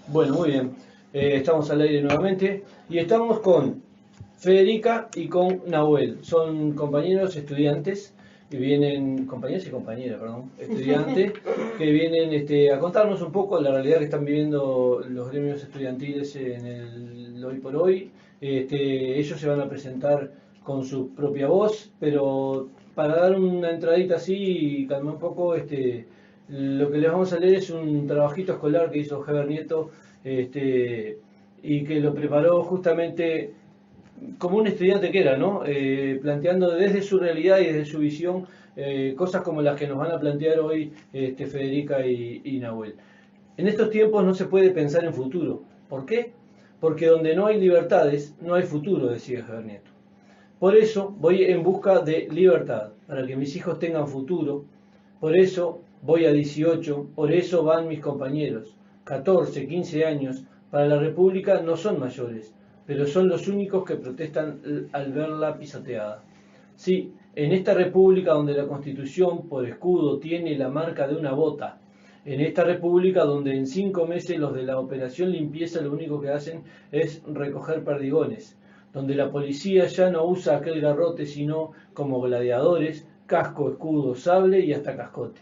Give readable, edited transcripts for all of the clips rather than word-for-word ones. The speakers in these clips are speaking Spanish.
Bueno, muy bien. Estamos al aire nuevamente y estamos con Federica y con Nahuel. Son compañeros estudiantes que vienen, compañeros y compañeras, perdón, estudiantes que vienen a contarnos un poco la realidad que están viviendo los gremios estudiantiles en el hoy por hoy. Ellos se van a presentar con su propia voz, pero para dar una entradita así y calmar un poco, lo que les vamos a leer es un trabajito escolar que hizo Heber Nieto, y que lo preparó justamente como un estudiante que era, ¿no? Planteando desde su realidad y desde su visión cosas como las que nos van a plantear hoy Federica y Nahuel. En estos tiempos no se puede pensar en futuro. ¿Por qué? Porque donde no hay libertades, no hay futuro, decía Heber Nieto. Por eso voy en busca de libertad, para que mis hijos tengan futuro. Por eso voy a 18, por eso van mis compañeros. 14, 15 años, para la República no son mayores, pero son los únicos que protestan al verla pisoteada. Sí, en esta República donde la Constitución por escudo tiene la marca de una bota, en esta República donde en 5 meses los de la Operación Limpieza lo único que hacen es recoger perdigones, donde la policía ya no usa aquel garrote sino como gladiadores, casco, escudo, sable y hasta cascote.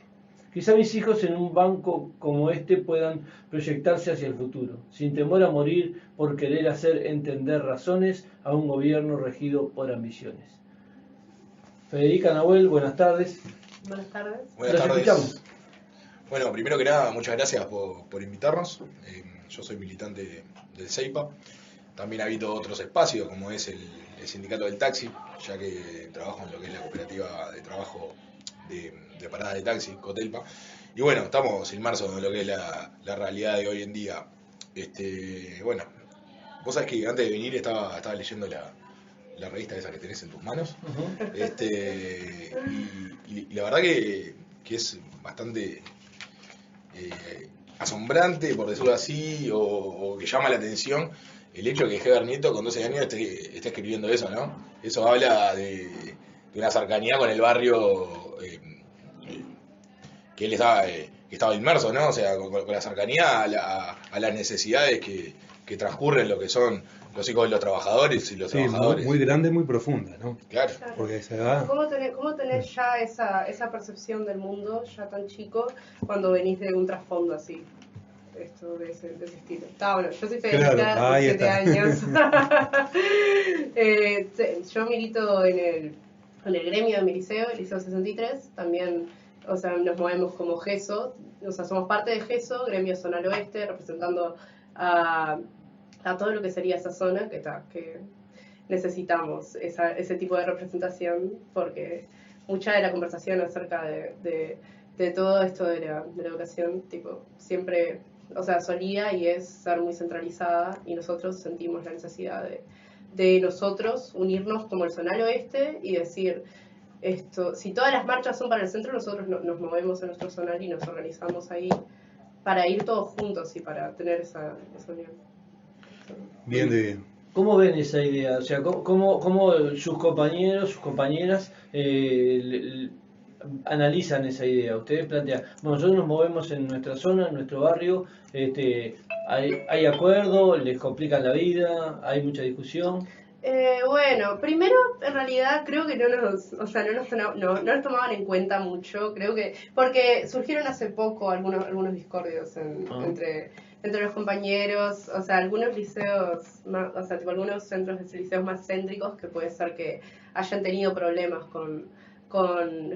Quizá mis hijos en un banco como este puedan proyectarse hacia el futuro, sin temor a morir por querer hacer entender razones a un gobierno regido por ambiciones. Federica, Nahuel, buenas tardes. Buenas tardes. Buenas Los tardes. escuchamos. Bueno, primero que nada, muchas gracias por invitarnos. Yo soy militante del CEIPA. También habito otros espacios, como es el sindicato del taxi, ya que trabajo en lo que es la cooperativa de trabajo de parada de taxi, Cotelpa. Y bueno, estamos inmersos en lo que es la realidad de hoy en día. Bueno, vos sabés que antes de venir estaba leyendo la revista esa que tenés en tus manos. Y la verdad que es bastante asombrante, por decirlo así, o que llama la atención el hecho de que Heber Nieto con 12 años esté escribiendo eso, ¿no? Eso habla de una cercanía con el barrio que él estaba inmerso, ¿no? O sea, con la cercanía a las necesidades que transcurren lo que son los hijos de los trabajadores y los Sí, trabajadores. muy grande, muy profunda, ¿no? Claro. Porque se da... ¿Cómo tenés ya esa percepción del mundo, ya tan chico, cuando venís de un trasfondo así? Esto de ese estilo. Está bueno, yo soy Federica, Claro, ahí 17 está. años. Yo milito en el gremio de mi liceo, el Liceo 63, también, o sea, nos movemos como GESO, o sea, somos parte de GESO, gremio Zonal Oeste, representando a todo lo que sería esa zona que necesitamos ese tipo de representación, porque mucha de la conversación acerca de todo esto de la educación, tipo, siempre, o sea, solía y es ser muy centralizada, y nosotros sentimos la necesidad de nosotros unirnos como el Zonal Oeste y decir, si todas las marchas son para el centro, nosotros nos movemos en nuestro zonal y nos organizamos ahí para ir todos juntos y para tener esa unión. Bien de bien. ¿Cómo ven esa idea? O sea, ¿cómo sus compañeros, sus compañeras analizan esa idea? Ustedes plantean, bueno, nosotros nos movemos en nuestra zona, en nuestro barrio, hay acuerdo, les complican la vida, hay mucha discusión. Bueno, primero, en realidad creo que no nos tomaban en cuenta mucho, creo que, porque surgieron hace poco algunos discordios entre los compañeros, o sea, algunos liceos, o sea, tipo algunos centros de liceos más céntricos que puede ser que hayan tenido problemas con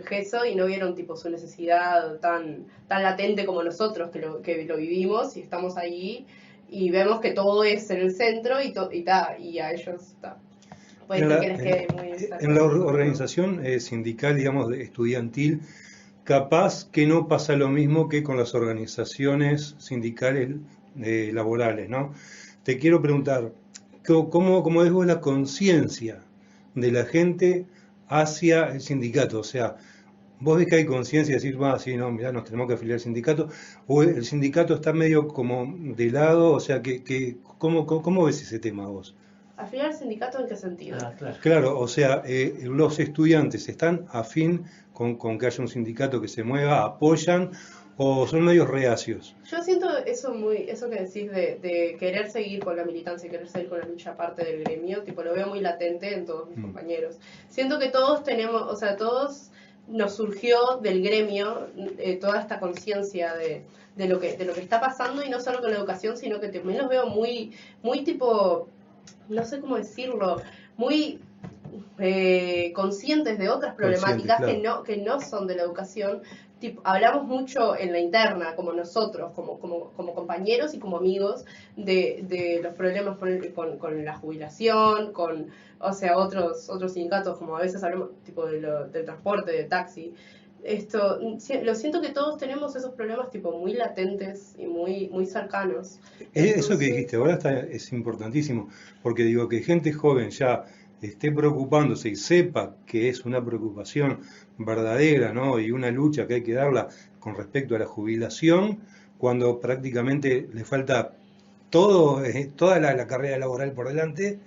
GESO y no vieron tipo su necesidad tan latente como nosotros que lo vivimos y estamos ahí y vemos que todo es en el centro y a ellos puede ser que les quede muy en la organización sindical, digamos, estudiantil, capaz que no pasa lo mismo que con las organizaciones sindicales laborales, ¿no? Te quiero preguntar, ¿cómo es vos la conciencia de la gente hacia el sindicato? O sea, vos ves que hay conciencia de decir, sí, no, mirá, nos tenemos que afiliar al sindicato, o el sindicato está medio como de lado, o sea, ¿cómo ves ese tema vos? ¿Afiliar al sindicato en qué sentido? Claro, o sea, los estudiantes están afín con que haya un sindicato que se mueva, apoyan, o son medios reacios? Yo siento eso eso que decís de querer seguir con la militancia, querer seguir con la lucha aparte del gremio, tipo lo veo muy latente en todos mis compañeros. Siento que todos tenemos, o sea, todos nos surgió del gremio toda esta conciencia de lo que está pasando, y no solo con la educación, sino que también los veo muy tipo, no sé cómo decirlo, muy conscientes de otras problemáticas, claro, que no son de la educación. Tipo, hablamos mucho en la interna, como nosotros, como compañeros y como amigos, de los problemas con la jubilación, o sea, otros sindicatos, como a veces hablamos tipo del transporte, del taxi. Lo siento que todos tenemos esos problemas tipo muy latentes y muy cercanos. Eso que dijiste ahora es importantísimo, porque digo que gente joven ya esté preocupándose y sepa que es una preocupación verdadera, ¿no? Y una lucha que hay que darla con respecto a la jubilación, cuando prácticamente le falta toda la carrera laboral por delante,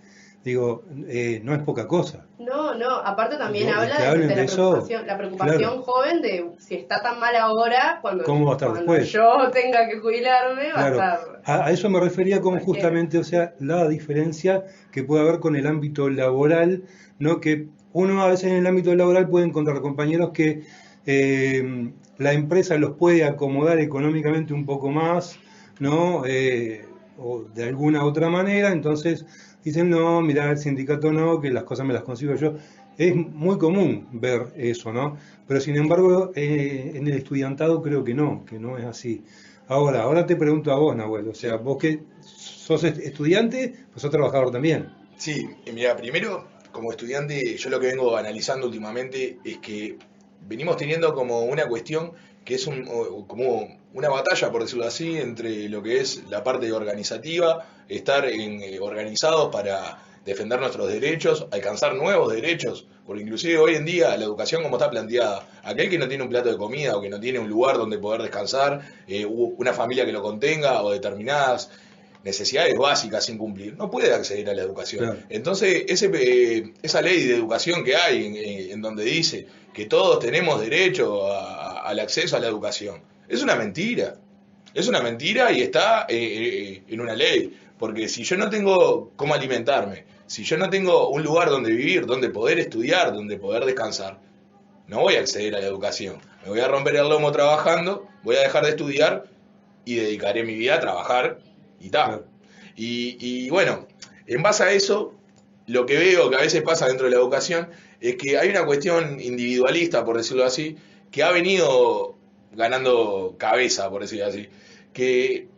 digo, no es poca cosa. No, aparte también No, habla que de hablen la de eso, preocupación claro. joven de si está tan mal ahora, ¿Cómo va a estar cuando después? yo tenga que jubilarme, va a Claro, estar a eso me refería como cualquiera. justamente, o sea, la diferencia que puede haber con el ámbito laboral, ¿no? Que uno a veces en el ámbito laboral puede encontrar compañeros que la empresa los puede acomodar económicamente un poco más, ¿no? O de alguna otra manera, entonces dicen, no, mira, el sindicato no, que las cosas me las consigo yo. Es muy común ver eso, ¿no? Pero sin embargo, en el estudiantado creo que no es así. Ahora te pregunto a vos, Nahuel, o sea, vos que sos estudiante, pues sos trabajador también. Sí, mira, primero, como estudiante, yo lo que vengo analizando últimamente es que venimos teniendo como una cuestión que es como una batalla, por decirlo así, entre lo que es la parte organizativa, estar organizados para defender nuestros derechos, alcanzar nuevos derechos, porque inclusive hoy en día la educación como está planteada, aquel que no tiene un plato de comida o que no tiene un lugar donde poder descansar, una familia que lo contenga o determinadas necesidades básicas sin cumplir, no puede acceder a la educación. Claro. Entonces, esa ley de educación que hay, en donde dice que todos tenemos derecho al acceso a la educación, es una mentira. Es una mentira y está en una ley. Porque si yo no tengo cómo alimentarme, si yo no tengo un lugar donde vivir, donde poder estudiar, donde poder descansar, no voy a acceder a la educación. Me voy a romper el lomo trabajando, voy a dejar de estudiar y dedicaré mi vida a trabajar y tal. Claro. Y bueno, en base a eso, lo que veo que a veces pasa dentro de la educación es que hay una cuestión individualista, por decirlo así, que ha venido ganando cabeza, por decirlo así, que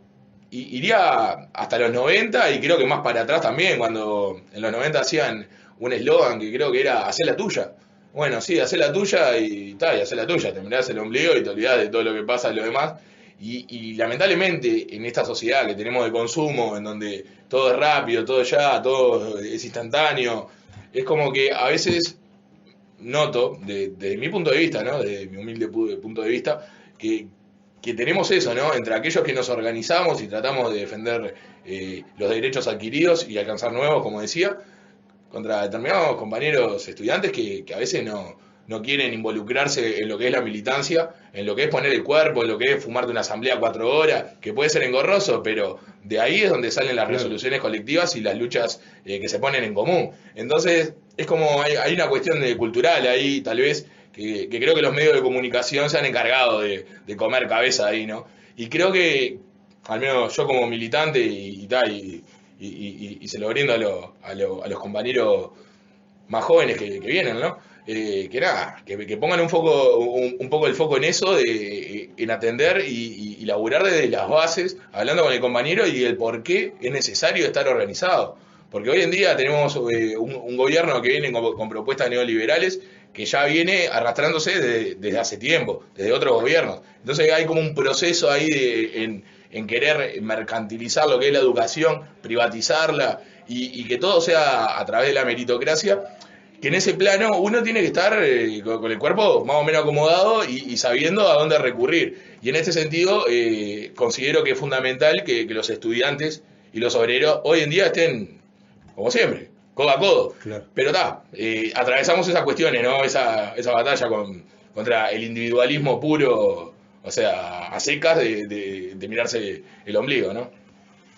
iría hasta los 90 y creo que más para atrás también, cuando en los 90 hacían un eslogan que creo que era "hacé la tuya". Bueno, sí, hacé la tuya y tal, y hacé la tuya, te mirás el ombligo y te olvidás de todo lo que pasa y lo demás. Y lamentablemente en esta sociedad que tenemos de consumo, en donde todo es rápido, todo ya, todo es instantáneo, es como que a veces noto, desde mi punto de vista, ¿no? Desde mi humilde punto de vista, que tenemos eso, ¿no? Entre aquellos que nos organizamos y tratamos de defender los derechos adquiridos y alcanzar nuevos, como decía, contra determinados compañeros estudiantes que a veces no quieren involucrarse en lo que es la militancia, en lo que es poner el cuerpo, en lo que es fumarte una asamblea 4 horas, que puede ser engorroso, pero de ahí es donde salen las resoluciones colectivas y las luchas que se ponen en común. Entonces, es como hay una cuestión cultural ahí, tal vez, que creo que los medios de comunicación se han encargado de comer cabeza ahí, ¿no? Y creo que, al menos yo como militante y tal, y se lo brindo a los compañeros más jóvenes que vienen, ¿no? Que nada, que pongan un poco el foco en eso, en atender y laburar desde las bases, hablando con el compañero y el por qué es necesario estar organizado. Porque hoy en día tenemos un gobierno que viene con propuestas neoliberales que ya viene arrastrándose desde hace tiempo, desde otros gobiernos. Entonces hay como un proceso ahí en querer mercantilizar lo que es la educación, privatizarla y que todo sea a través de la meritocracia, que en ese plano uno tiene que estar con el cuerpo más o menos acomodado y sabiendo a dónde recurrir. Y en este sentido considero que es fundamental que los estudiantes y los obreros hoy en día estén, como siempre, codo a codo. Claro. Pero atravesamos esas cuestiones, ¿no? Esa batalla contra el individualismo puro o sea, a secas de mirarse el ombligo, ¿no?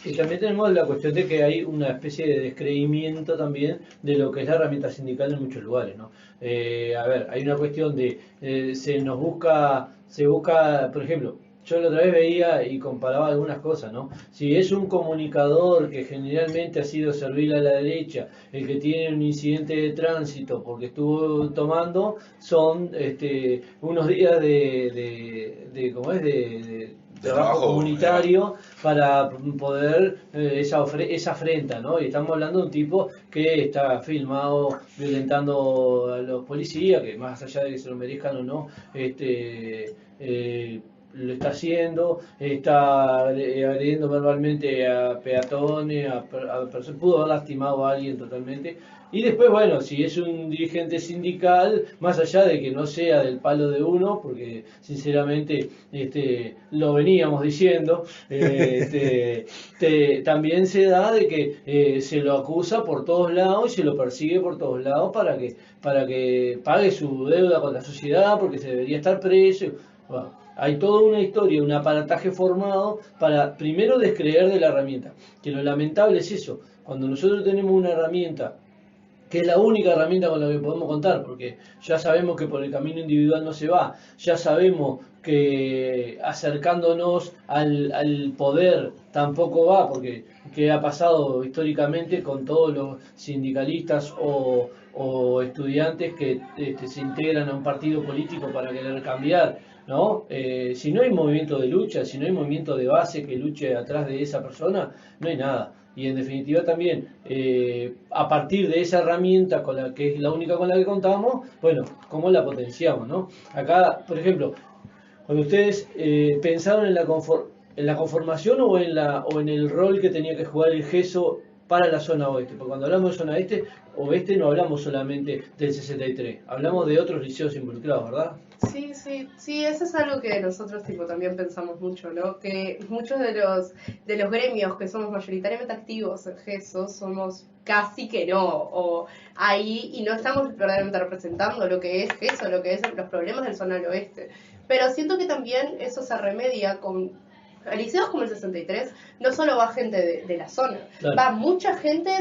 Y también tenemos la cuestión de que hay una especie de descreimiento también de lo que es la herramienta sindical en muchos lugares, ¿no? A ver, hay una cuestión de, se busca, por ejemplo, yo la otra vez veía y comparaba algunas cosas, ¿no? Si es un comunicador que generalmente ha sido servil a la derecha, el que tiene un incidente de tránsito porque estuvo tomando, son unos días de ¿cómo es? De trabajo comunitario para poder esa afrenta, ¿no? Y estamos hablando de un tipo que está filmado violentando a los policías, que más allá de que se lo merezcan o no, lo está haciendo, está agrediendo verbalmente a peatones, a personas, pudo haber lastimado a alguien totalmente. Y después, bueno, si es un dirigente sindical, más allá de que no sea del palo de uno, porque sinceramente lo veníamos diciendo, también se da de que se lo acusa por todos lados y se lo persigue por todos lados para que pague su deuda con la sociedad, porque se debería estar preso. Bueno, hay toda una historia, un aparataje formado para primero descreer de la herramienta. Que lo lamentable es eso, cuando nosotros tenemos una herramienta que es la única herramienta con la que podemos contar, porque ya sabemos que por el camino individual no se va, ya sabemos que acercándonos al poder tampoco va, porque ¿qué ha pasado históricamente con todos los sindicalistas o estudiantes que se integran a un partido político para querer cambiar? ¿No? Si no hay movimiento de lucha, si no hay movimiento de base que luche atrás de esa persona, no hay nada. Y en definitiva también, a partir de esa herramienta con la que es la única con la que contamos, bueno, ¿cómo la potenciamos, no? Acá, por ejemplo, cuando ustedes pensaron en la conformación o en el rol que tenía que jugar el GESO para la zona oeste, porque cuando hablamos de zona oeste no hablamos solamente del 63, hablamos de otros liceos involucrados, ¿verdad? Sí, eso es algo que nosotros también pensamos mucho, ¿no? Que muchos de los gremios que somos mayoritariamente activos en GESO somos casi que no, o ahí, y no estamos verdaderamente representando lo que es GESO, lo que es los problemas del zonal oeste. Pero siento que también eso se remedia con liceos como el 63, no solo va gente de la zona, claro, va mucha gente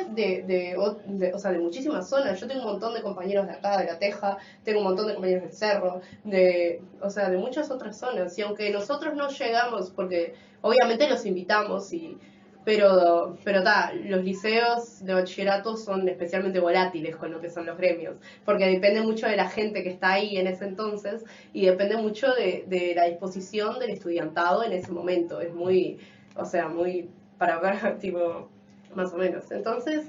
o sea, de muchísimas zonas. Yo tengo un montón de compañeros de acá, de La Teja, tengo un montón de compañeros del Cerro, o sea, de muchas otras zonas. Y aunque nosotros no llegamos, porque obviamente los invitamos, pero los liceos de bachillerato son especialmente volátiles con lo que son los gremios, porque depende mucho de la gente que está ahí en ese entonces y depende mucho de la disposición del estudiantado en ese momento. Es muy, o sea, muy para ver, tipo, más o menos. Entonces,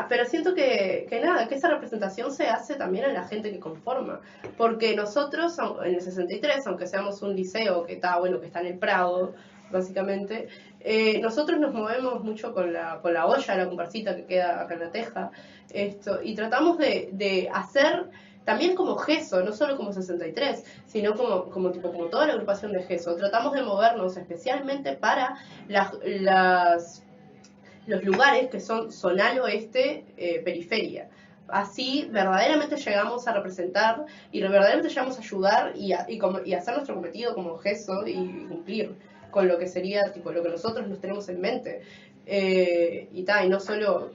pero siento que esa representación se hace también en la gente que conforma, porque nosotros en el 63, aunque seamos un liceo que está en el Prado, básicamente, nosotros nos movemos mucho con la olla, la comparsita que queda acá en La Teja, y tratamos de hacer también como GESO, no solo como 63, sino como toda la agrupación de GESO. Tratamos de movernos especialmente para los lugares que son zonal oeste, periferia. Así verdaderamente llegamos a representar y verdaderamente llegamos a ayudar y hacer nuestro cometido como GESO y cumplir con lo que sería lo que nosotros nos tenemos en mente, y no solo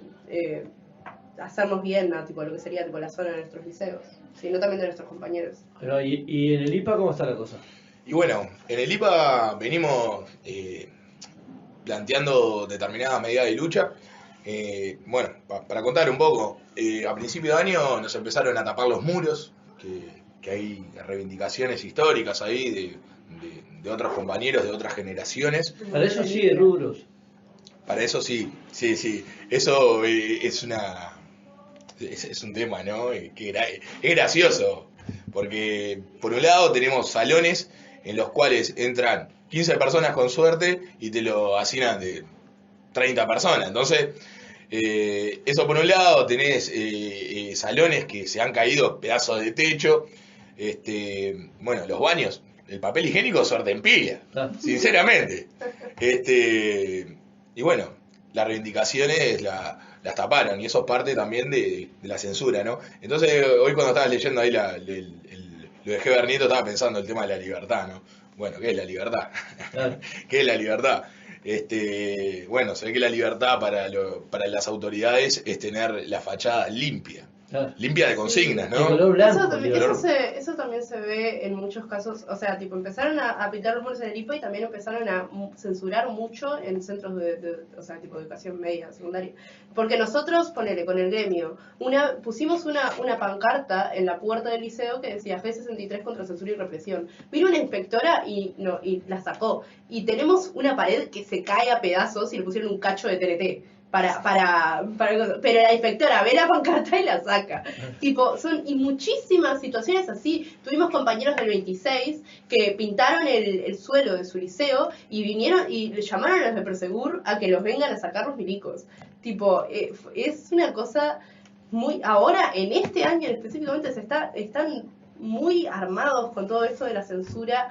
hacernos bien a lo que sería la zona de nuestros liceos, sino también de nuestros compañeros. Pero, ¿y en el IPA cómo está la cosa? Y bueno, en el IPA venimos planteando determinadas medidas de lucha. Bueno, para contar un poco, a principio de año nos empezaron a tapar los muros, que hay reivindicaciones históricas ahí de otros compañeros de otras generaciones. Para eso sí, de rubros. Para eso sí. Eso es un tema, ¿no? Que es gracioso, porque por un lado tenemos salones en los cuales entran 15 personas con suerte y te lo asignan de 30 personas. Entonces, eso por un lado, tenés salones que se han caído pedazos de techo, bueno, los baños, el papel higiénico suerte en pilla, sinceramente. Y bueno, las reivindicaciones las taparon, y eso es parte también de la censura, ¿no? Entonces, hoy cuando estaba leyendo ahí lo de G. Bernito, estaba pensando el tema de la libertad, ¿no? Bueno, ¿qué es la libertad? Claro. ¿Qué es la libertad? Bueno, se ve que la libertad para las autoridades es tener la fachada limpia. Claro. Limpia de consignas, De ¿no? color blanco. Eso también se ve en muchos casos, o sea, tipo, empezaron a pintar los muros en el IPA y también empezaron a censurar mucho en centros o sea, tipo de educación media, secundaria. Porque nosotros, ponele, con el gremio, pusimos una pancarta en la puerta del liceo que decía G63 contra censura y represión. Vino una inspectora y la sacó. Y tenemos una pared que se cae a pedazos y le pusieron un cacho de TNT. Pero la inspectora ve la pancarta y la saca. Tipo, y muchísimas situaciones así. Tuvimos compañeros del 26 que pintaron el suelo de su liceo y vinieron y le llamaron a los de Prosegur a que los vengan a sacar los milicos. Tipo, es una cosa muy... Ahora, en este año específicamente, están muy armados con todo esto de la censura.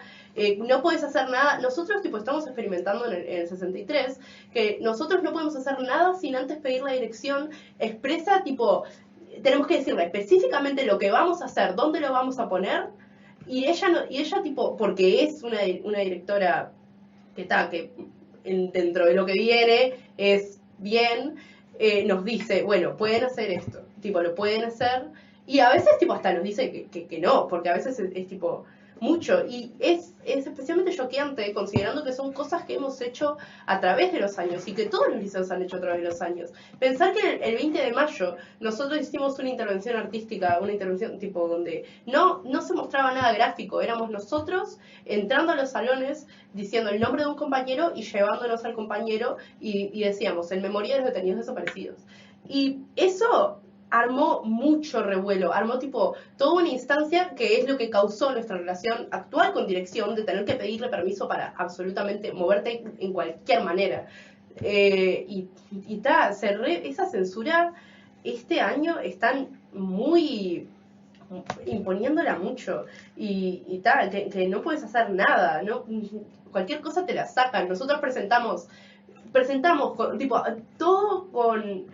No puedes hacer nada. Nosotros tipo estamos experimentando en el 63 que nosotros no podemos hacer nada sin antes pedir la dirección expresa, tipo tenemos que decirle específicamente lo que vamos a hacer, dónde lo vamos a poner, y ella tipo, porque es una directora que dentro de lo que viene es bien, nos dice, bueno, pueden hacer esto, tipo lo pueden hacer, y a veces tipo hasta nos dice que no, porque a veces es tipo mucho, y es especialmente choqueante considerando que son cosas que hemos hecho a través de los años y que todos los liceos han hecho a través de los años. Pensar que el 20 de mayo nosotros hicimos una intervención artística, una intervención tipo donde no se mostraba nada gráfico, éramos nosotros entrando a los salones diciendo el nombre de un compañero y llevándonos al compañero y decíamos en memoria de los detenidos desaparecidos. Y eso armó mucho revuelo, armó tipo toda una instancia que es lo que causó nuestra relación actual con dirección, de tener que pedirle permiso para absolutamente moverte en cualquier manera. Esa censura este año están muy imponiéndola mucho y tal, que no puedes hacer nada, ¿no? Cualquier cosa te la sacan. Nosotros presentamos tipo todo con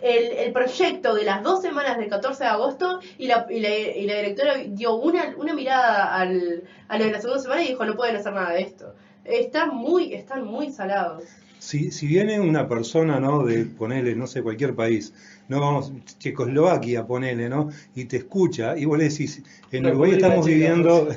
el proyecto de las 2 semanas del 14 de agosto y la directora dio una mirada a lo de la segunda semana y dijo no pueden hacer nada de esto. Están muy salados. Si viene una persona, ¿no? De ponele, no sé, cualquier país, no vamos, Checoslovaquia, ponele, ¿no? Y te escucha y vos le decís, en Uruguay estamos viviendo...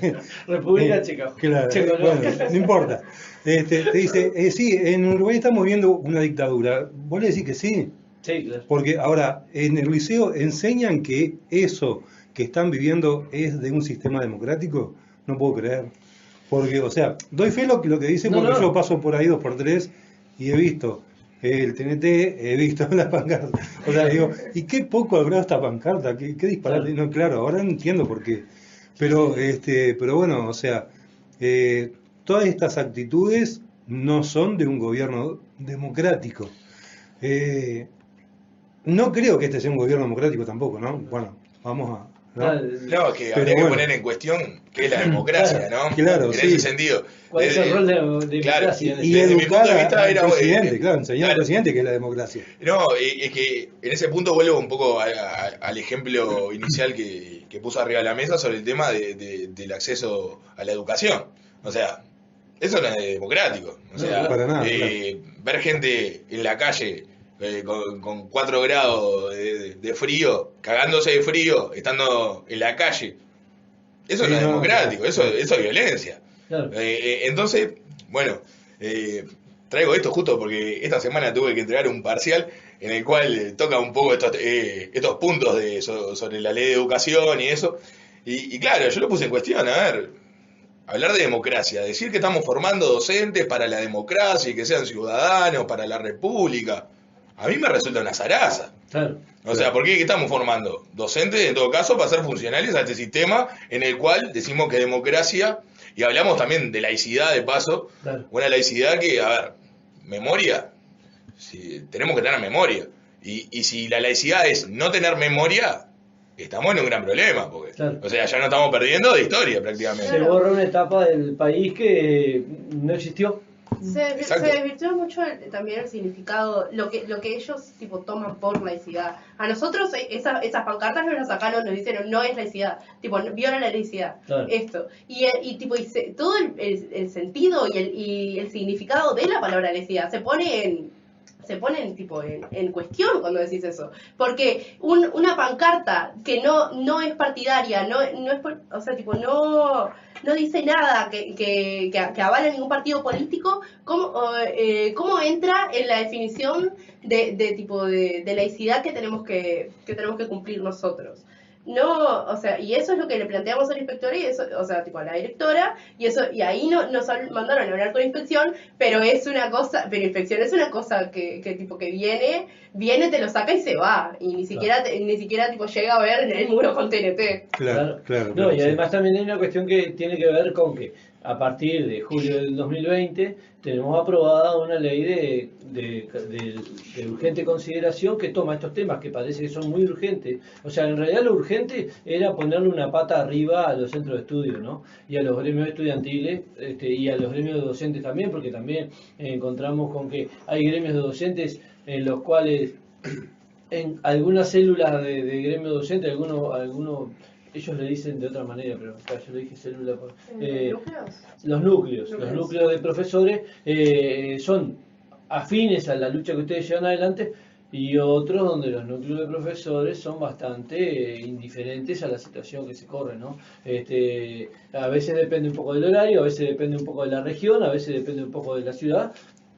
República Checa. Claro, bueno, no importa. Te dice, sí, en Uruguay estamos viviendo una dictadura. Vos le decís que sí. Sí, claro. Porque ahora, en el liceo enseñan que eso que están viviendo es de un sistema democrático. No puedo creer. Porque, o sea, doy fe lo que dice porque yo paso por ahí 2x3 y he visto el TNT, he visto la pancarta. O sea, digo, ¿y qué poco habrá esta pancarta? ¿Qué disparate? No, claro, ahora no entiendo por qué. Pero, pero bueno, o sea, todas estas actitudes no son de un gobierno democrático. No creo que este sea un gobierno democrático tampoco, ¿no? Bueno, vamos a... No, es que habría que poner en cuestión qué es la democracia, ¿no? Claro, en ese sentido. ¿Cuál es el rol de democracia? Y desde mi educar punto de vista al era presidente, claro, enseñar al presidente que es la democracia. No, es que en ese punto vuelvo un poco al ejemplo inicial que puso arriba de la mesa sobre el tema del acceso a la educación. O sea, eso no es democrático. O sea, para nada, ver gente en la calle con 4 grados de frío, cagándose de frío, estando en la calle, eso no es democrático, eso es violencia. Claro. Entonces, bueno, traigo esto justo porque esta semana tuve que entregar un parcial en el cual toca un poco estos puntos sobre la ley de educación y eso. Y claro, yo lo puse en cuestión, a ver, hablar de democracia, decir que estamos formando docentes para la democracia y que sean ciudadanos, para la república, a mí me resulta una zaraza. Claro. O sea, ¿por qué estamos formando? Docentes, en todo caso, para ser funcionales a este sistema en el cual decimos que democracia, y hablamos también de laicidad de paso, Claro. una laicidad que, a ver, memoria, tenemos que tener memoria. Y si la laicidad es no tener memoria, estamos en un gran problema, porque, Claro. o sea, ya no estamos perdiendo de historia prácticamente. Se borra una etapa del país que no existió. Se Exacto. desvirtuó mucho también el significado, lo que ellos tipo toman por laicidad. A nosotros esas pancartas nos las sacaron, nos dicen no es laicidad, tipo viola la laicidad, Claro. esto. Todo el sentido y el significado de la palabra laicidad se pone en cuestión cuando decís eso, porque una pancarta que no es partidaria, no es o sea, tipo no dice nada que avale ningún partido político, ¿cómo entra en la definición de laicidad que tenemos que cumplir nosotros? No, o sea, y eso es lo que le planteamos a la inspectora y eso, o sea, tipo a la directora, y ahí nos mandaron a hablar con inspección, pero inspección es una cosa que tipo que viene, te lo saca y se va, y ni siquiera tipo llega a ver el muro con TNT. Claro. No, y Sí. además también hay una cuestión que tiene que ver con que a partir de julio del 2020 tenemos aprobada una ley de urgente consideración que toma estos temas que parece que son muy urgentes. O sea, en realidad lo urgente era ponerle una pata arriba a los centros de estudio, ¿no? Y a los gremios estudiantiles y a los gremios de docentes también, porque también encontramos con que hay gremios de docentes en los cuales en algunas células de gremio docente, algunos ellos le dicen de otra manera, pero acá yo le dije célula. ¿Núcleos? Los núcleos de profesores son afines a la lucha que ustedes llevan adelante y otros donde los núcleos de profesores son bastante indiferentes a la situación que se corre, ¿no? A veces depende un poco del horario, a veces depende un poco de la región, a veces depende un poco de la ciudad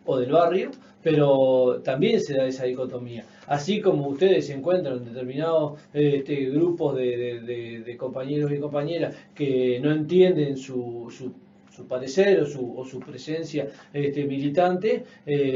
o del barrio, pero también se da esa dicotomía. Así como ustedes se encuentran en determinados grupos de compañeros y compañeras que no entienden su parecer o su presencia militante,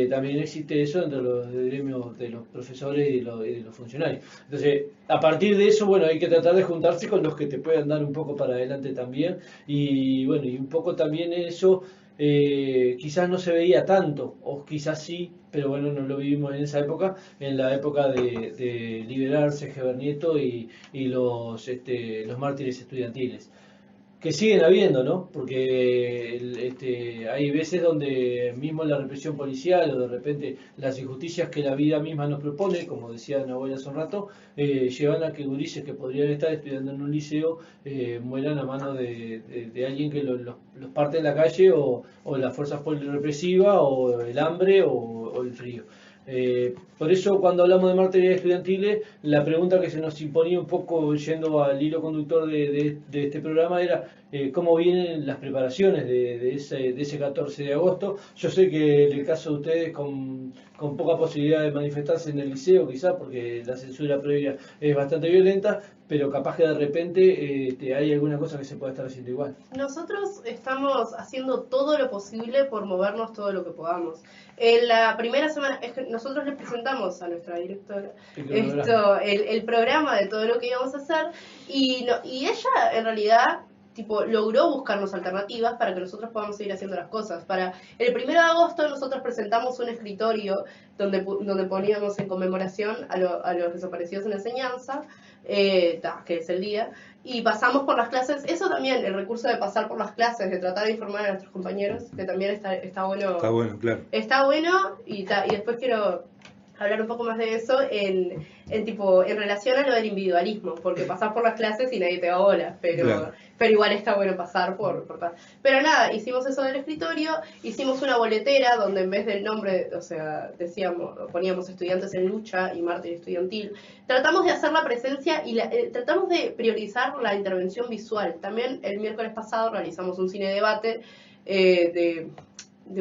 también existe eso entre los gremios de los profesores y de los funcionarios. Entonces, a partir de eso, bueno, hay que tratar de juntarse con los que te puedan dar un poco para adelante también, y bueno, y un poco también eso quizás no se veía tanto, o quizás sí, pero bueno, no lo vivimos en esa época, en la época de liberar Sergio Nieto y los mártires estudiantiles, que siguen habiendo, ¿no? Porque hay veces donde mismo la represión policial o de repente las injusticias que la vida misma nos propone, como decía Nahuel hace un rato, llevan a que gurises que podrían estar estudiando en un liceo mueran a mano de alguien que los parte en la calle o las fuerzas represivas o el hambre o el frío. Por eso cuando hablamos de mártires estudiantiles, la pregunta que se nos imponía un poco yendo al hilo conductor de este programa era cómo vienen las preparaciones de ese 14 de agosto. Yo sé que en el caso de ustedes con poca posibilidad de manifestarse en el liceo quizás porque la censura previa es bastante violenta, pero capaz que de repente hay alguna cosa que se pueda estar haciendo igual. Nosotros estamos haciendo todo lo posible por movernos todo lo que podamos. En la primera semana, es que nosotros le presentamos a nuestra directora el programa de todo lo que íbamos a hacer y ella en realidad tipo logró buscarnos alternativas para que nosotros podamos seguir haciendo las cosas. Para el 1 de agosto nosotros presentamos un escritorio donde poníamos en conmemoración a los desaparecidos en la enseñanza, que es el día, y pasamos por las clases. Eso también, el recurso de pasar por las clases, de tratar de informar a nuestros compañeros, que también está bueno. Está bueno, claro. Está bueno, y después quiero hablar un poco más de eso en relación a lo del individualismo, porque pasás por las clases y nadie te da bola, pero igual está bueno pasar por. Pero nada, hicimos eso del escritorio, hicimos una boletera donde en vez del nombre, o sea, poníamos estudiantes en lucha y mártir estudiantil. Tratamos de hacer la presencia y tratamos de priorizar la intervención visual. También el miércoles pasado realizamos un cine debate de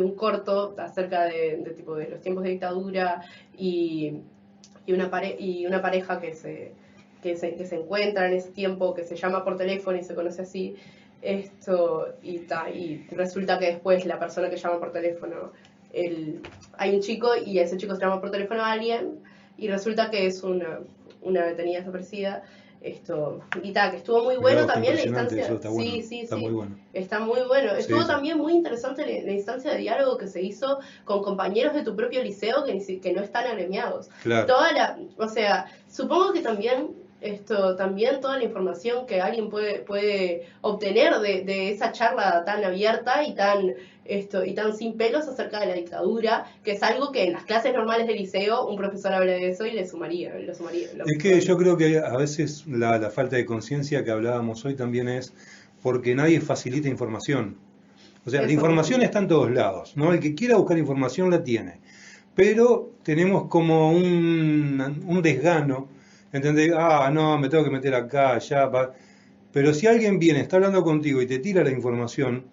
un corto acerca de los tiempos de dictadura y una pareja que se encuentra en ese tiempo, que se llama por teléfono y se conoce así, y resulta que después la persona que llama por teléfono, hay un chico y ese chico se llama por teléfono a alguien y resulta que es una detenida desaparecida. Que estuvo muy bueno también la instancia. Está bueno, está muy bueno. Está muy bueno. Estuvo también muy interesante la instancia de diálogo que se hizo con compañeros de tu propio liceo que no están agremiados. Claro. O sea, supongo que también toda la información que alguien puede obtener de esa charla tan abierta y tan y tan sin pelos acerca de la dictadura, que es algo que en las clases normales del liceo un profesor habla de eso y lo sumaría. Es que yo creo que a veces la falta de conciencia que hablábamos hoy también es porque nadie facilita información. O sea, la información está en todos lados, ¿no? El que quiera buscar información la tiene. Pero tenemos como un desgano, ¿entendés? Ah, no, me tengo que meter acá, allá. Pero si alguien viene, está hablando contigo y te tira la información,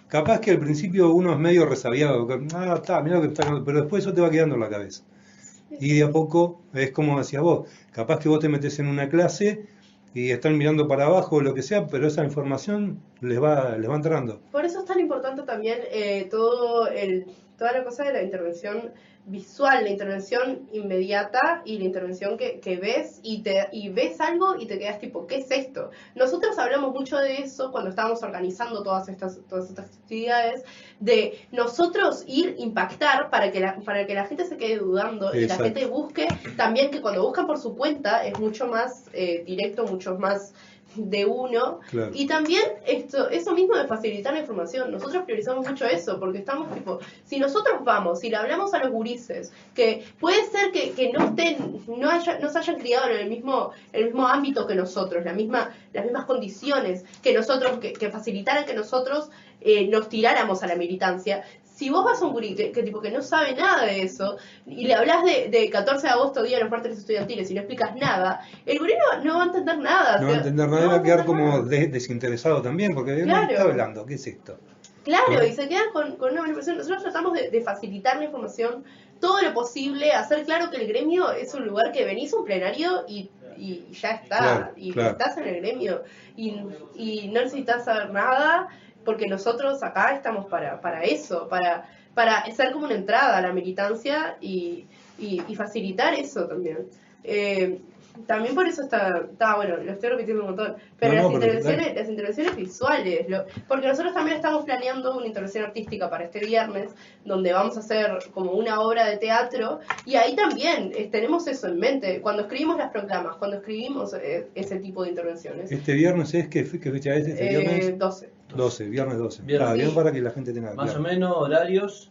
capaz que al principio uno es medio resabiado, está, mirá lo que está hablando, pero después eso te va quedando en la cabeza. Y de a poco, es como decías vos, capaz que vos te metes en una clase y están mirando para abajo o lo que sea, pero esa información les va entrando. Por eso es tan importante también toda la cosa de la intervención visual, la intervención inmediata y la intervención que ves y ves algo y te quedas tipo, ¿qué es esto? Nosotros hablamos mucho de eso cuando estábamos organizando todas estas actividades, de nosotros impactar para que la gente se quede dudando. Exacto. Y la gente busque también, que cuando buscan por su cuenta es mucho más directo, mucho más de uno. Claro. Y también eso mismo de facilitar la información, nosotros priorizamos mucho eso, porque estamos tipo, si nosotros vamos y le hablamos a los gurises, que puede ser que no se hayan criado en el mismo ámbito que nosotros, las mismas condiciones que nosotros, que facilitaran que nosotros nos tiráramos a la militancia. Si vos vas a un gurí que no sabe nada de eso y le hablas de 14 de agosto, Día de los Mártires Estudiantiles, y no explicas nada, el gurí no va a entender nada. No va a entender nada, va a quedar como desinteresado también, porque claro. ¿De qué está hablando? ¿Qué es esto? Claro, ¿no? Y se quedan con una manipulación. Nosotros tratamos de facilitar la información todo lo posible, hacer claro que el gremio es un lugar que venís a un plenario y ya está, claro, y claro. Estás en el gremio y no necesitas saber nada, porque nosotros acá estamos para eso, para ser como una entrada a la militancia y facilitar eso también. También por eso está bueno, lo estoy repitiendo un montón, pero las intervenciones visuales, porque nosotros también estamos planeando una intervención artística para este viernes, donde vamos a hacer como una obra de teatro, y ahí también tenemos eso en mente, cuando escribimos las proclamas, cuando escribimos ese tipo de intervenciones. ¿Este viernes es? ¿Qué fecha es este viernes? 12. Viernes 12. Viernes. Bien para que la gente tenga más claro. O menos horarios.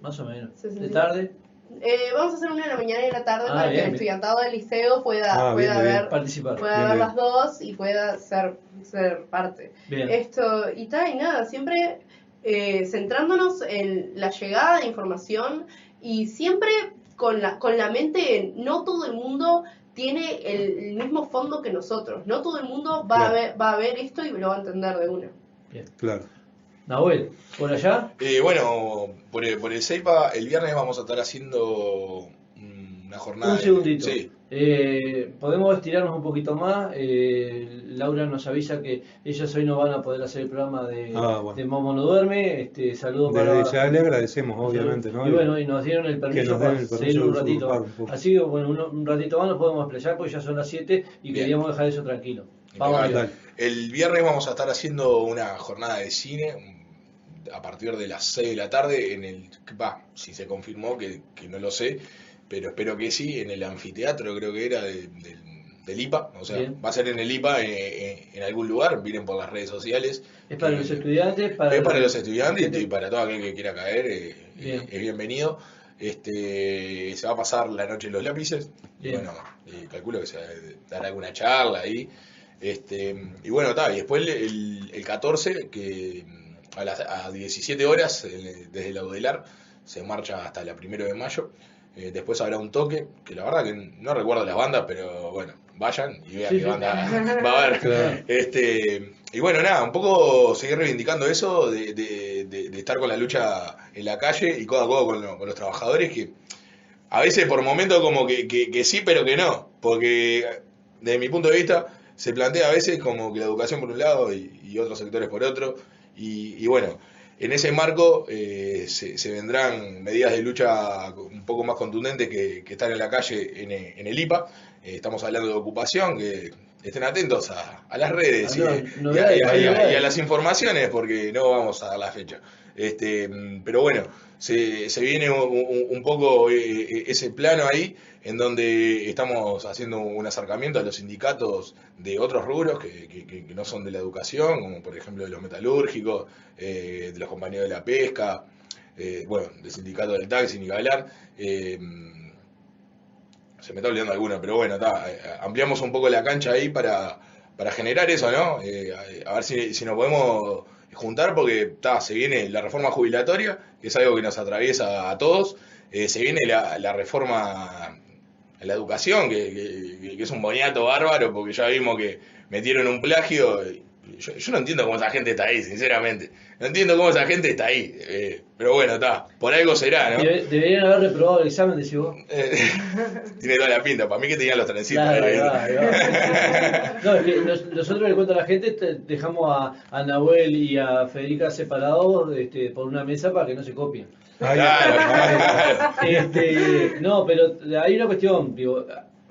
Más o menos. ¿De tarde? Vamos a hacer una en la mañana y en la tarde para que el estudiantado del liceo pueda participar, pueda ver las dos y pueda ser parte. Bien. Y nada, siempre centrándonos en la llegada de información y siempre con la mente, no todo el mundo tiene el mismo fondo que nosotros, no todo el mundo va a ver esto y lo va a entender de una. Bien. Claro. Nahuel, ¿por allá? Bueno, por el CEIPA, el viernes vamos a estar haciendo una jornada. Un segundito. Sí. Podemos estirarnos un poquito más. Laura nos avisa que ellos hoy no van a poder hacer el programa de Momo no duerme. Saludos para... Ya le agradecemos, obviamente, ¿no? Y bueno, y nos dieron el permiso para seguir un ratito. Así que bueno, un ratito más nos podemos explayar porque ya son las 7 y queríamos dejar eso tranquilo. Vamos el viernes vamos a estar haciendo una jornada de cine a partir de las 6 de la tarde si se confirmó, que no lo sé, pero espero que sí, en el anfiteatro creo que era del IPA, o sea, bien. Va a ser en el IPA en algún lugar, miren por las redes sociales. ¿Es para los estudiantes? Es para los estudiantes y para todo aquel que quiera caer, es bienvenido. Se va a pasar la noche en los lápices, bien. Y bueno, calculo que se dará alguna charla ahí. Y bueno, y después el 14, que a 17 horas, desde la UDELAR, se marcha hasta la 1 de mayo. Después habrá un toque, que la verdad que no recuerdo las bandas, pero bueno, vayan y vean qué banda va a haber. Claro. Y bueno, nada, un poco seguir reivindicando eso de estar con la lucha en la calle y codo a codo con los trabajadores, que a veces por momentos como que sí, pero que no, porque desde mi punto de vista se plantea a veces como que la educación por un lado y otros sectores por otro, y bueno, en ese marco se vendrán medidas de lucha un poco más contundentes que estar en la calle en el IPA. Estamos hablando de ocupación, que estén atentos a las redes y a las informaciones, porque no vamos a dar la fecha. Pero bueno, se viene un poco ese plano ahí, en donde estamos haciendo un acercamiento a los sindicatos de otros rubros que no son de la educación, como por ejemplo de los metalúrgicos, de los compañeros de la pesca, bueno, del sindicato del taxi, ni que hablar. Se me está olvidando alguno, pero bueno, ampliamos un poco la cancha ahí para generar eso, ¿no? A ver si nos podemos juntar, porque se viene la reforma jubilatoria, que es algo que nos atraviesa a todos. Se viene la reforma en la educación, que es un boniato bárbaro, porque ya vimos que metieron un plagio. Yo no entiendo cómo esa gente está ahí, sinceramente. No entiendo cómo esa gente está ahí. Pero bueno, por algo será, ¿no? Deberían haber reprobado el examen, decís vos. Tiene toda la pinta. Para mí que tenían los trencitos. Claro, ahí va. No, es que nosotros le cuento a la gente, dejamos a Nahuel y a Federica separados por una mesa para que no se copien. Claro. No, pero hay una cuestión, digo,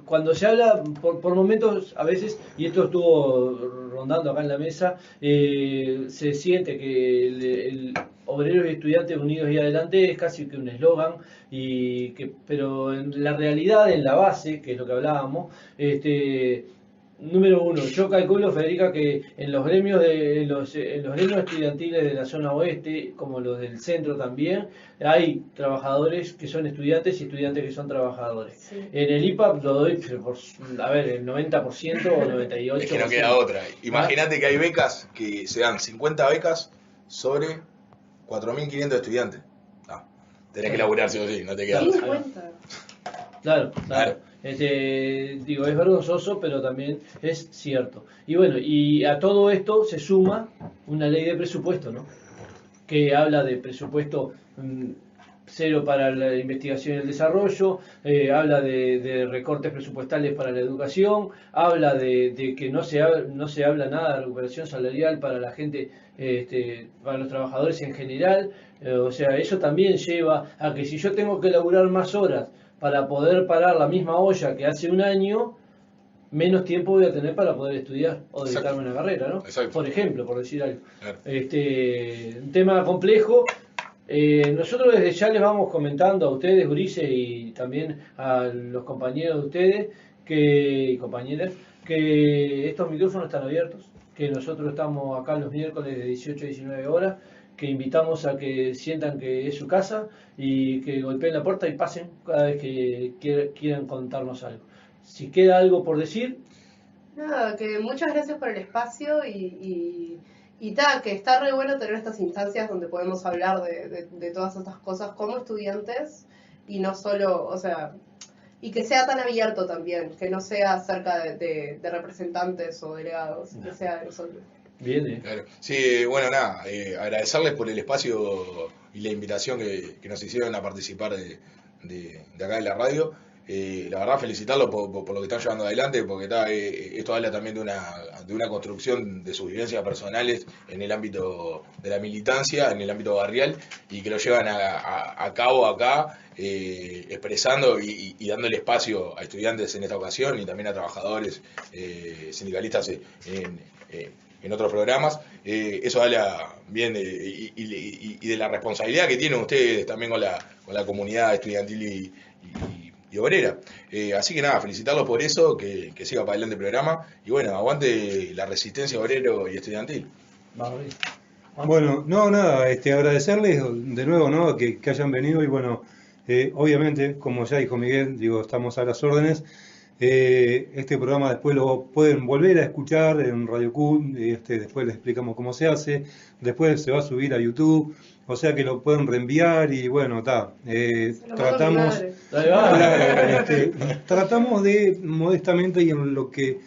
cuando se habla por momentos, a veces, y esto estuvo rondando acá en la mesa, se siente que el Obreros y Estudiantes Unidos y Adelante es casi que un eslogan, pero en la realidad, en la base, que es lo que hablábamos, número uno, yo calculo, Federica, que en los gremios en los gremios estudiantiles de la zona oeste, como los del centro también, hay trabajadores que son estudiantes y estudiantes que son trabajadores. Sí. En el IPAP lo doy, el 90% o 98%. Es que no queda otra. Imagínate que hay becas que se dan 50 becas sobre 4.500 estudiantes. Tenés que laburar sí o sí, no te queda otra. Claro. Digo, es vergonzoso, pero también es cierto. Y bueno, y a todo esto se suma una ley de presupuesto, ¿no? Que habla de presupuesto cero para la investigación y el desarrollo, habla de recortes presupuestales para la educación, habla de que no se habla nada de recuperación salarial para la gente, para los trabajadores en general. O sea, eso también lleva a que si yo tengo que laburar más horas para poder parar la misma olla que hace un año, menos tiempo voy a tener para poder estudiar o dedicarme a una carrera, ¿no? Exacto. Por ejemplo, por decir algo. Claro. Un tema complejo. Nosotros desde ya les vamos comentando a ustedes, Ulises, y también a los compañeros de ustedes y compañeras, que estos micrófonos están abiertos, que nosotros estamos acá los miércoles de 18 a 19 horas, que invitamos a que sientan que es su casa y que golpeen la puerta y pasen cada vez que quieran contarnos algo. Si queda algo por decir. Nada, que muchas gracias por el espacio y que está re bueno tener estas instancias donde podemos hablar de todas estas cosas como estudiantes y no solo, o sea, y que sea tan abierto también, que no sea acerca de representantes o delegados, que sea de nosotros. Bien, Claro. Sí, bueno, nada, agradecerles por el espacio y la invitación que nos hicieron a participar de acá de la radio. La verdad, felicitarlos por lo que están llevando adelante, porque esto habla también de una construcción de sus vivencias personales en el ámbito de la militancia, en el ámbito barrial, y que lo llevan a cabo acá, expresando y dándole espacio a estudiantes en esta ocasión y también a trabajadores sindicalistas en otros programas. Eso habla bien y de la responsabilidad que tienen ustedes también con la comunidad estudiantil y obrera. Así que nada, felicitarlos por eso, que siga para adelante el programa, y bueno, aguante la resistencia obrero y estudiantil. Bueno, nada, agradecerles de nuevo, ¿no? que hayan venido, y bueno, obviamente, como ya dijo Miguel, estamos a las órdenes. Este programa después lo pueden volver a escuchar en Radio Q, después les explicamos cómo se hace, después se va a subir a YouTube, o sea que lo pueden reenviar, y bueno, tratamos de modestamente y en lo que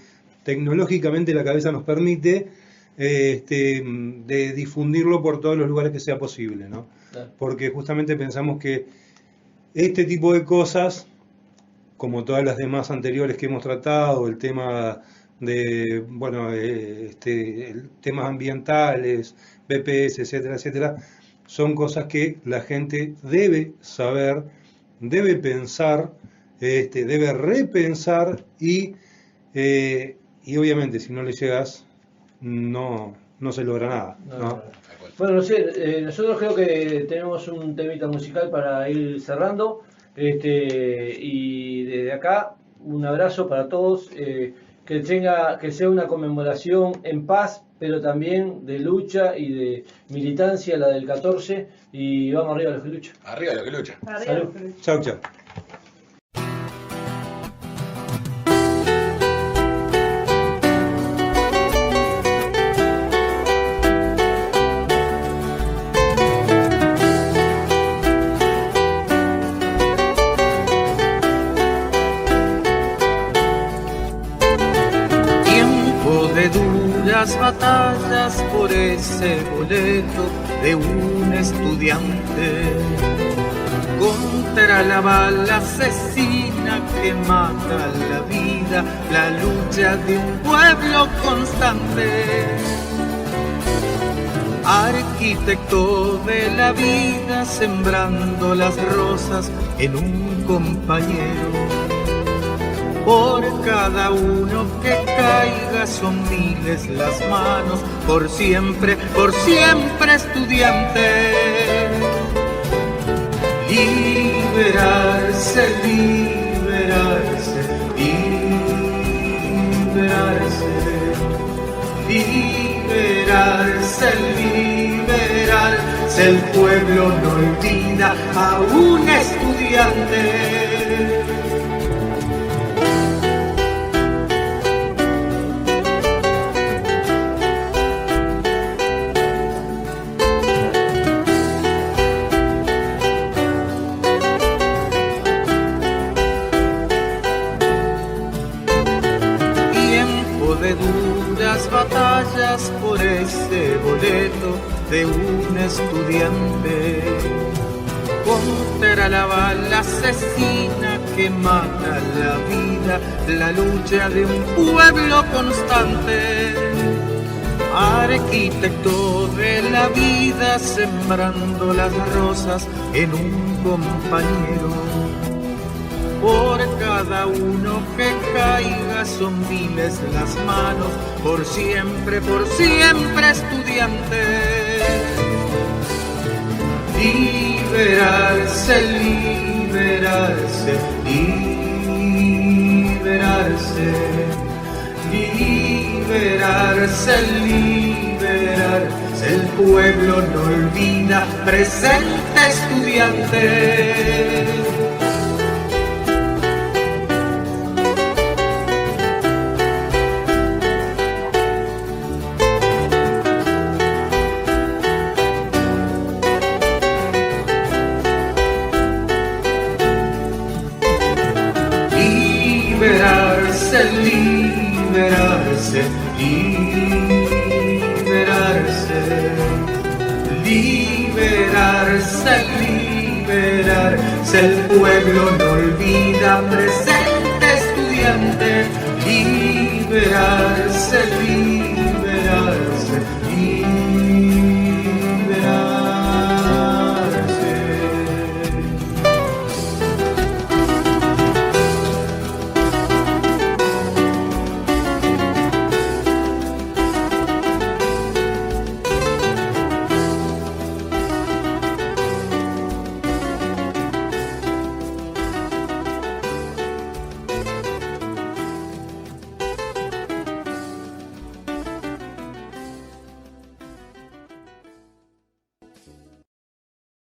tecnológicamente la cabeza nos permite, de difundirlo por todos los lugares que sea posible, ¿no? Porque justamente pensamos que este tipo de cosas, como todas las demás anteriores que hemos tratado, el tema de, temas ambientales, BPS, etcétera, etcétera, son cosas que la gente debe saber, debe pensar, debe repensar y obviamente si no le llegas, no se logra nada, ¿no? Bueno, no sé, nosotros creo que tenemos un temita musical para ir cerrando. Y desde acá, un abrazo para todos. Que sea una conmemoración en paz, pero también de lucha y de militancia, la del 14. Y vamos arriba a los que luchan. Arriba lo que lucha. Salud. Chau, chau. Duras batallas por ese boleto de un estudiante contra la bala asesina que mata la vida, la lucha de un pueblo constante. Arquitecto de la vida, sembrando las rosas en un compañero. Por cada uno que caiga son miles las manos, por siempre estudiante. Liberarse, liberarse, liberarse, liberarse, liberarse. El pueblo no olvida a un estudiante. Batallas por ese boleto de un estudiante contra la bala asesina que mata la vida, la lucha de un pueblo constante. Arquitecto de la vida, sembrando las rosas en un compañero. Por cada uno que caiga son miles las manos, por siempre estudiante. Liberarse, liberarse, liberarse, liberarse, liberarse. El pueblo no olvida, presente estudiante. Liberarse, liberarse, liberarse, liberarse, liberarse. El pueblo no olvida, presente.